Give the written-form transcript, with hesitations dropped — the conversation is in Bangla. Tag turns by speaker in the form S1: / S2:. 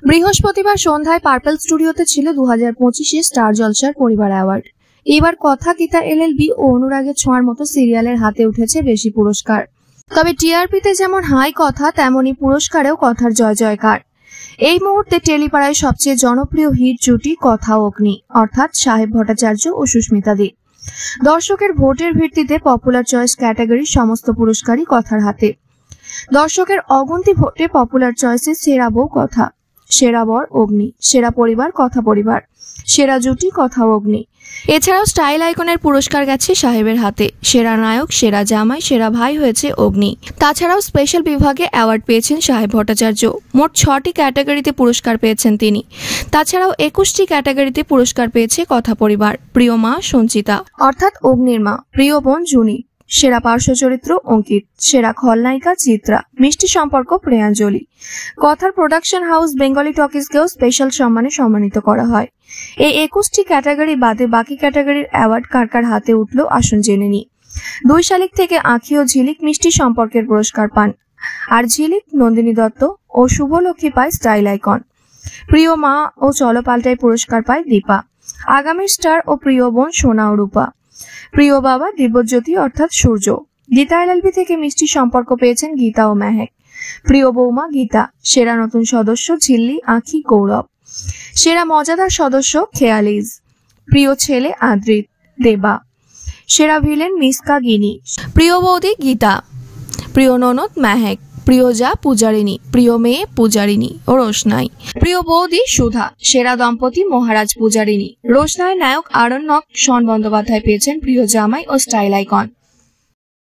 S1: বৃহস্পতিবার সন্ধ্যায় পার্পল স্টুডিওতে ছিল 2025 স্টার জলসার পরিবার অ্যাওয়ার্ড। এবার কথা, গীতা এলএলবি ও অনুরাগের ছোঁয়ার মতো সিরিয়ালের হাতে উঠেছে বেশি পুরস্কার। তবে টিআরপিতে যেমন হাই কথা, তেমনই পুরস্কারেও কথার জয় জয়কার। এই মুহূর্তে টেলিপাড়ায় সবচেয়ে জনপ্রিয় হিট জুটি কথা অগ্নি, অর্থাৎ সাহেব ভট্টাচার্য ও সুস্মিতা দে। দর্শকের ভোটের ভিত্তিতে পপুলার চয়েস ক্যাটাগরির সমস্ত পুরস্কারই কথার হাতে। দর্শকের অগুন্তি ভোটে পপুলার চয়েসে সেরা বউ কথা, সেরা বর অগ্নি, সেরা পরিবার কথা পরিবার, সেরা জুটি কথা অগ্নি। এছাড়াও স্টাইল আইকনের পুরস্কার গেছে সাহেবের হাতে। সেরা নায়ক, সেরা জামাই, সেরা ভাই হয়েছে অগ্নি। তাছাড়াও স্পেশাল বিভাগে অ্যাওয়ার্ড পেয়েছেন সাহেব ভট্টাচার্য। মোট 6টি ক্যাটাগরিতে পুরস্কার পেয়েছেন তিনি। তাছাড়াও 21টি ক্যাটাগরিতে পুরস্কার পেয়েছে কথা পরিবার। প্রিয় মা সঞ্চিতা, অর্থাৎ অগ্নির মা, প্রিয় বোন জুনি, সেরা পার্শ্ব চরিত্র অঙ্কিত, সেরা খলনায়িকা চিত্রা, মিষ্টি সম্পর্ক প্রেয়াঞ্জলি। কথার প্রোডাকশন হাউস বেঙ্গলি টকিজকেও স্পেশাল সম্মানে সম্মানিত করা হয়। এই 21টি ক্যাটাগরি বাদে বাকি ক্যাটাগরির অ্যাওয়ার্ড কার কার হাতে উঠল আসুন জেনে নি। 2 শালিক থেকে আঁখি ও ঝিলিক মিষ্টি সম্পর্কের পুরস্কার পান, আর ঝিলিক নন্দিনী দত্ত ও শুভলক্ষ্মী পায় স্টাইল আইকন। প্রিয় মা ও চলো পাল্টাই পুরস্কার পায় দীপা। আগামী স্টার ও প্রিয় বোন সোনা ও রূপা। প্রিয় বাবা দিব্যজ্যোতি অর্থাৎ সূর্য। গীতা এলএলবি থেকে মিষ্টি সম্পর্ক পেয়েছেন গীতা ও মেহেক। প্রিয় বৌমা গীতা। সেরা নতুন সদস্য ঝিল্লি, আঁখি, গৌরব। সেরা মজাদার সদস্য খেয়ালিজ। প্রিয় ছেলে আদ্রিত, দেবা। সেরা ভিলেন মিসকা গিনি। প্রিয় বৌদি গীতা। প্রিয় ননদ মেহেক। প্রিয় যা পূজারিনী। প্রিয় মেয়ে পূজারিনী ও রোশনাই। প্রিয় বৌদি সুধা। সেরা দম্পতি মহারাজ পূজারিনী। রোশনাই নায়ক আরণ্যক শন বন্দ্যোপাধ্যায় পেয়েছেন প্রিয় জামাই ও স্টাইল আইকন।